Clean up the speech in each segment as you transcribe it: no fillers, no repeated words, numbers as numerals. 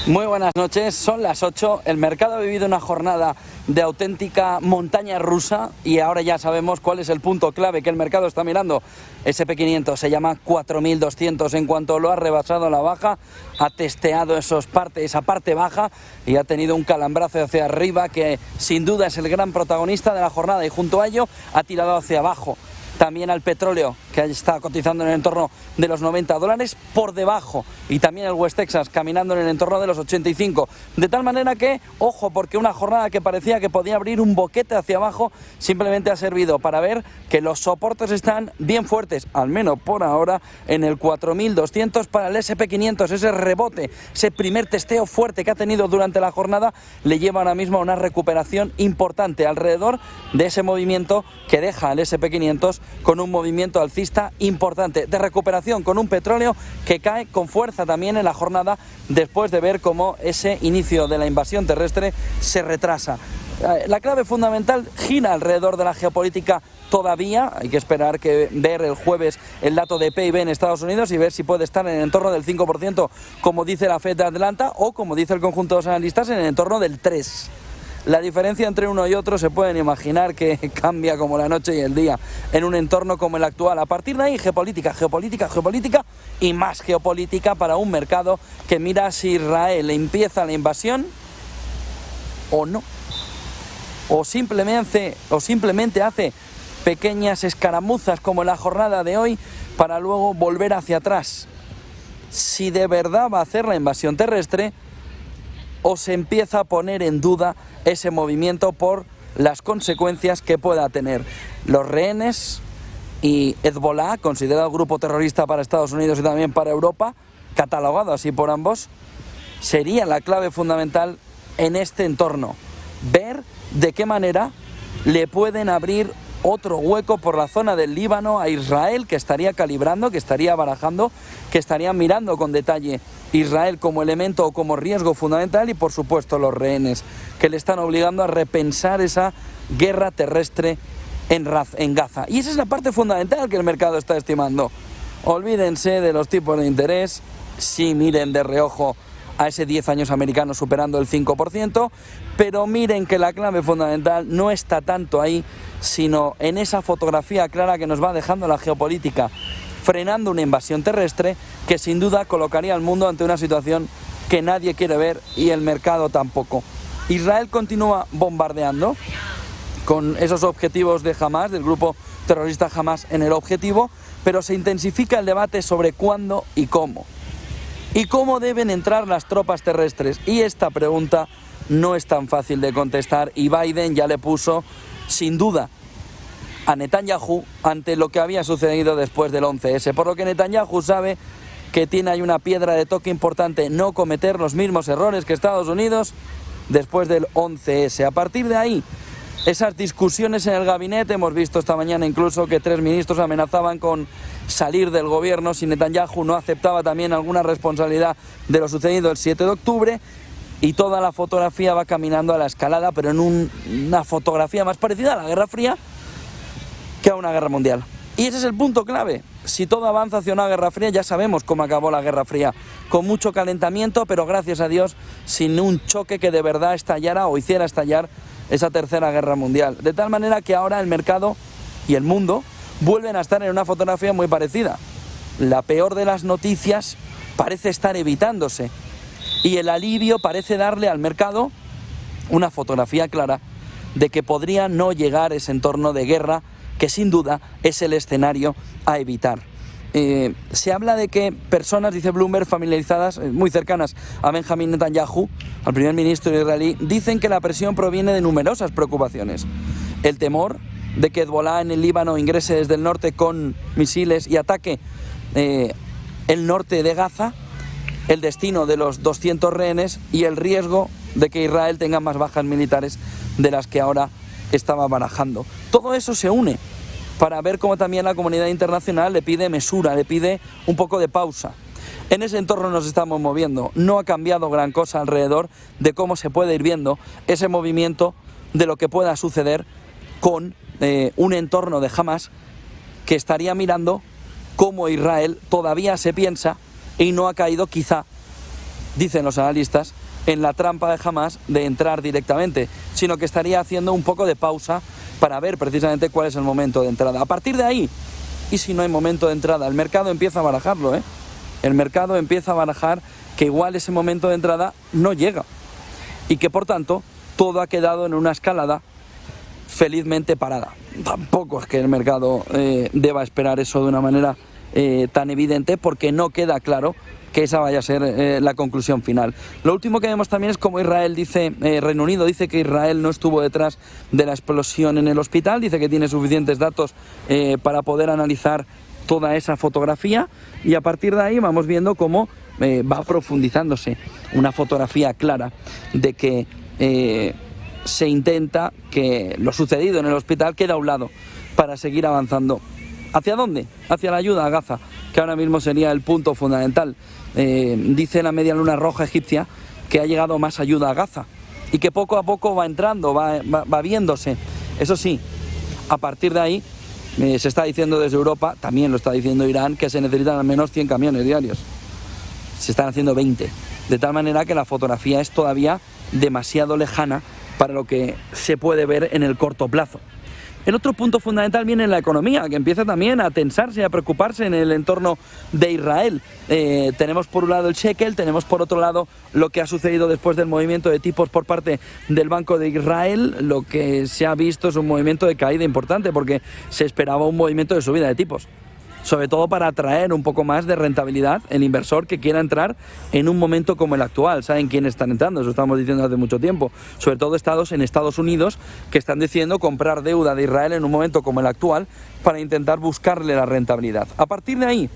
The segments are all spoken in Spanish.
Muy buenas noches, son las 8, el mercado ha vivido una jornada de auténtica montaña rusa y ahora ya sabemos cuál es el punto clave que el mercado está mirando. SP500 se llama 4.200, en cuanto lo ha rebasado la baja, ha testeado esa parte baja y ha tenido un calambrazo hacia arriba que sin duda es el gran protagonista de la jornada y junto a ello ha tirado hacia abajo. También al petróleo, que está cotizando en el entorno de los $90 por debajo, y también el West Texas caminando en el entorno de los 85, de tal manera que, ojo, porque una jornada que parecía que podía abrir un boquete hacia abajo, simplemente ha servido para ver que los soportes están bien fuertes, al menos por ahora, en el 4.200 para el SP500, ese rebote, ese primer testeo fuerte que ha tenido durante la jornada, le lleva ahora mismo a una recuperación importante alrededor de ese movimiento que deja al SP500 con un movimiento alcista importante de recuperación, con un petróleo que cae con fuerza también en la jornada después de ver cómo ese inicio de la invasión terrestre se retrasa. La clave fundamental gira alrededor de la geopolítica todavía. Hay que esperar ver el jueves el dato de PIB en Estados Unidos y ver si puede estar en el entorno del 5%, como dice la Fed de Atlanta, o como dice el conjunto de los analistas, en el entorno del 3%. La diferencia entre uno y otro se pueden imaginar que cambia como la noche y el día en un entorno como el actual. A partir de ahí, geopolítica y más geopolítica para un mercado que mira si Israel empieza la invasión o no. O simplemente hace pequeñas escaramuzas como en la jornada de hoy para luego volver hacia atrás. Si de verdad va a hacer la invasión terrestre, o se empieza a poner en duda ese movimiento por las consecuencias que pueda tener. Los rehenes y Hezbollah, considerado grupo terrorista para Estados Unidos y también para Europa, catalogado así por ambos, sería la clave fundamental en este entorno. Ver de qué manera le pueden abrir otro hueco por la zona del Líbano a Israel, que estaría calibrando, que estaría barajando, que estaría mirando con detalle Israel como elemento o como riesgo fundamental, y por supuesto los rehenes, que le están obligando a repensar esa guerra terrestre en Gaza. Y esa es la parte fundamental que el mercado está estimando. Olvídense de los tipos de interés, sí miren de reojo a ese 10 años americano superando el 5%, pero miren que la clave fundamental no está tanto ahí, sino en esa fotografía clara que nos va dejando la geopolítica, frenando una invasión terrestre que sin duda colocaría al mundo ante una situación que nadie quiere ver y el mercado tampoco. Israel continúa bombardeando con esos objetivos de Hamas, del grupo terrorista Hamas en el objetivo, pero se intensifica el debate sobre cuándo y cómo. ¿Y cómo deben entrar las tropas terrestres? Y esta pregunta no es tan fácil de contestar y Biden ya le puso, sin duda, a Netanyahu ante lo que había sucedido después del 11S. Por lo que Netanyahu sabe que tiene ahí una piedra de toque importante, no cometer los mismos errores que Estados Unidos después del 11S. A partir de ahí, esas discusiones en el gabinete, hemos visto esta mañana incluso que 3 ministros amenazaban con salir del gobierno si Netanyahu no aceptaba también alguna responsabilidad de lo sucedido el 7 de octubre, y toda la fotografía va caminando a la escalada, pero en una fotografía más parecida a la Guerra Fría que a una guerra mundial. Y ese es el punto clave. Si todo avanza hacia una guerra fría, ya sabemos cómo acabó la Guerra Fría, con mucho calentamiento, pero gracias a Dios sin un choque que de verdad estallara o hiciera estallar esa tercera guerra mundial. De tal manera que ahora el mercado y el mundo vuelven a estar en una fotografía muy parecida. La peor de las noticias parece estar evitándose y el alivio parece darle al mercado una fotografía clara de que podría no llegar ese entorno de guerra que sin duda es el escenario a evitar. Se habla de que personas, dice Bloomberg, familiarizadas, muy cercanas a Benjamin Netanyahu, al primer ministro israelí, dicen que la presión proviene de numerosas preocupaciones. El temor de que Hezbollah en el Líbano ingrese desde el norte con misiles y ataque el norte de Gaza, el destino de los 200 rehenes y el riesgo de que Israel tenga más bajas militares de las que ahora estaba barajando. Todo eso se une para ver cómo también la comunidad internacional le pide mesura, le pide un poco de pausa. En ese entorno nos estamos moviendo. No ha cambiado gran cosa alrededor de cómo se puede ir viendo ese movimiento de lo que pueda suceder con un entorno de Hamas que estaría mirando cómo Israel todavía se piensa y no ha caído quizá dicen los analistas, en la trampa de Hamás de entrar directamente, sino que estaría haciendo un poco de pausa para ver precisamente cuál es el momento de entrada. A partir de ahí, y si no hay momento de entrada, el mercado empieza a barajarlo, ¿eh? El mercado empieza a barajar que igual ese momento de entrada no llega y que por tanto todo ha quedado en una escalada felizmente parada. Tampoco es que el mercado deba esperar eso de una manera tan evidente, porque no queda claro que esa vaya a ser la conclusión final. Lo último que vemos también es como Israel dice, Reino Unido dice que Israel no estuvo detrás de la explosión en el hospital, dice que tiene suficientes datos para poder analizar toda esa fotografía, y a partir de ahí vamos viendo cómo va profundizándose una fotografía clara de que se intenta que lo sucedido en el hospital quede a un lado para seguir avanzando. ¿Hacia dónde? Hacia la ayuda a Gaza, que ahora mismo sería el punto fundamental. Dice la Media Luna Roja egipcia que ha llegado más ayuda a Gaza y que poco a poco va entrando, va viéndose. Eso sí, a partir de ahí se está diciendo desde Europa, también lo está diciendo Irán, que se necesitan al menos 100 camiones diarios. Se están haciendo 20, de tal manera que la fotografía es todavía demasiado lejana para lo que se puede ver en el corto plazo. El otro punto fundamental viene en la economía, que empieza también a tensarse y a preocuparse en el entorno de Israel. Tenemos por un lado el shekel, tenemos por otro lado lo que ha sucedido después del movimiento de tipos por parte del Banco de Israel. Lo que se ha visto es un movimiento de caída importante, porque se esperaba un movimiento de subida de tipos, sobre todo para atraer un poco más de rentabilidad el inversor que quiera entrar en un momento como el actual. ¿Saben quién están entrando? Eso estamos diciendo hace mucho tiempo. Sobre todo en Estados Unidos, que están decidiendo comprar deuda de Israel en un momento como el actual para intentar buscarle la rentabilidad. A partir de ahí,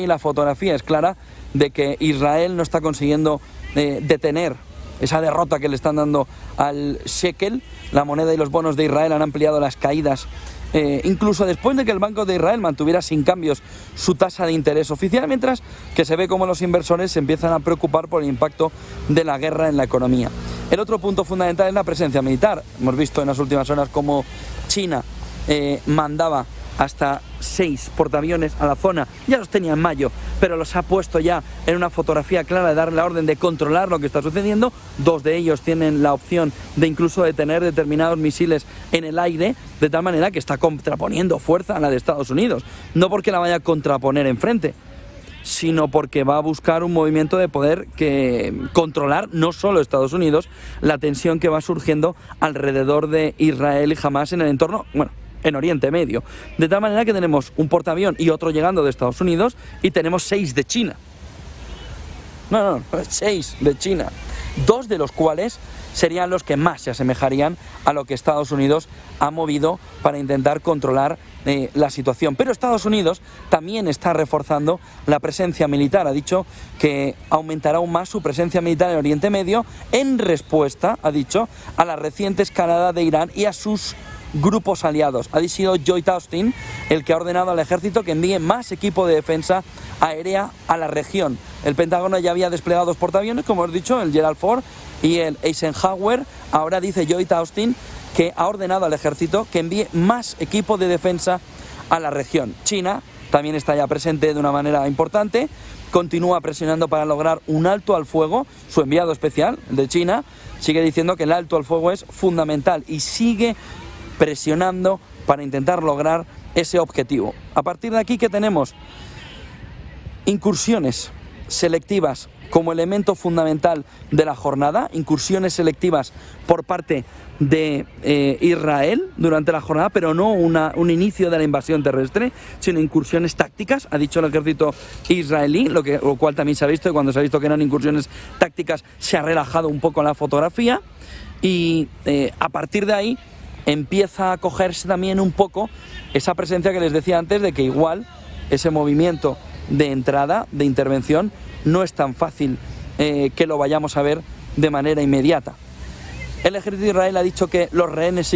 la fotografía es clara de que Israel no está consiguiendo detener esa derrota que le están dando al shekel. La moneda y los bonos de Israel han ampliado las caídas, incluso después de que el Banco de Israel mantuviera sin cambios su tasa de interés oficial, mientras que se ve como los inversores se empiezan a preocupar por el impacto de la guerra en la economía. El otro punto fundamental es la presencia militar. Hemos visto en las últimas horas cómo China mandaba hasta 6 portaaviones a la zona. Ya los tenía en mayo, pero los ha puesto ya en una fotografía clara de dar la orden de controlar lo que está sucediendo. 2 de ellos tienen la opción de incluso detener determinados misiles en el aire, de tal manera que está contraponiendo fuerza a la de Estados Unidos. No porque la vaya a contraponer enfrente, sino porque va a buscar un movimiento de poder que controlar no solo Estados Unidos, la tensión que va surgiendo alrededor de Israel y Hamás en el entorno, en Oriente Medio. De tal manera que tenemos un portaavión y otro llegando de Estados Unidos, y tenemos 6 de China. 6 de China. 2 de los cuales serían los que más se asemejarían a lo que Estados Unidos ha movido para intentar controlar la situación. Pero Estados Unidos también está reforzando la presencia militar. Ha dicho que aumentará aún más su presencia militar en Oriente Medio en respuesta, ha dicho, a la reciente escalada de Irán y a sus grupos aliados. Ha sido Lloyd Austin el que ha ordenado al ejército que envíe más equipo de defensa aérea a la región. El Pentágono ya había desplegado 2 portaaviones, como os he dicho, el Gerald Ford y el Eisenhower. Ahora dice Lloyd Austin que ha ordenado al ejército que envíe más equipo de defensa a la región. China también está ya presente de una manera importante, continúa presionando para lograr un alto al fuego. Su enviado especial de China sigue diciendo que el alto al fuego es fundamental y sigue presionando para intentar lograr ese objetivo. A partir de aquí, ¿qué tenemos? Incursiones selectivas como elemento fundamental de la jornada, incursiones selectivas por parte de Israel durante la jornada, pero no un inicio de la invasión terrestre, sino incursiones tácticas, ha dicho el ejército israelí, lo cual también se ha visto, y cuando se ha visto que eran incursiones tácticas se ha relajado un poco la fotografía, y a partir de ahí empieza a cogerse también un poco esa presencia que les decía antes, de que igual ese movimiento de entrada, de intervención, no es tan fácil que lo vayamos a ver de manera inmediata. El ejército de Israel ha dicho que los rehenes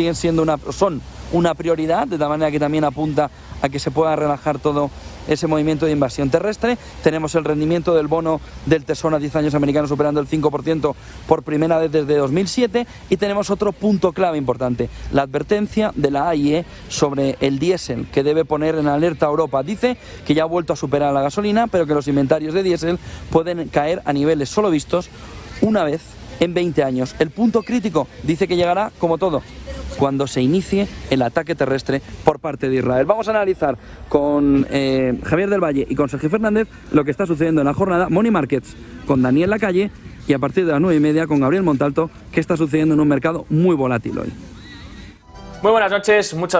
son una prioridad, de tal manera que también apunta a que se pueda relajar todo ese movimiento de inversión terrestre. Tenemos el rendimiento del bono del Tesoro a 10 años americano superando el 5% por primera vez desde 2007, y tenemos otro punto clave importante, la advertencia de la AIE sobre el diésel, que debe poner en alerta a Europa. Dice que ya ha vuelto a superar la gasolina, pero que los inventarios de diésel pueden caer a niveles solo vistos una vez en 20 años. El punto crítico dice que llegará, como todo, cuando se inicie el ataque terrestre por parte de Israel. Vamos a analizar con Javier del Valle y con Sergio Fernández lo que está sucediendo en la jornada Money Markets con Daniel Lacalle, y a partir de las 9:30 con Gabriel Montalto, qué está sucediendo en un mercado muy volátil hoy. Muy buenas noches, muchas gracias.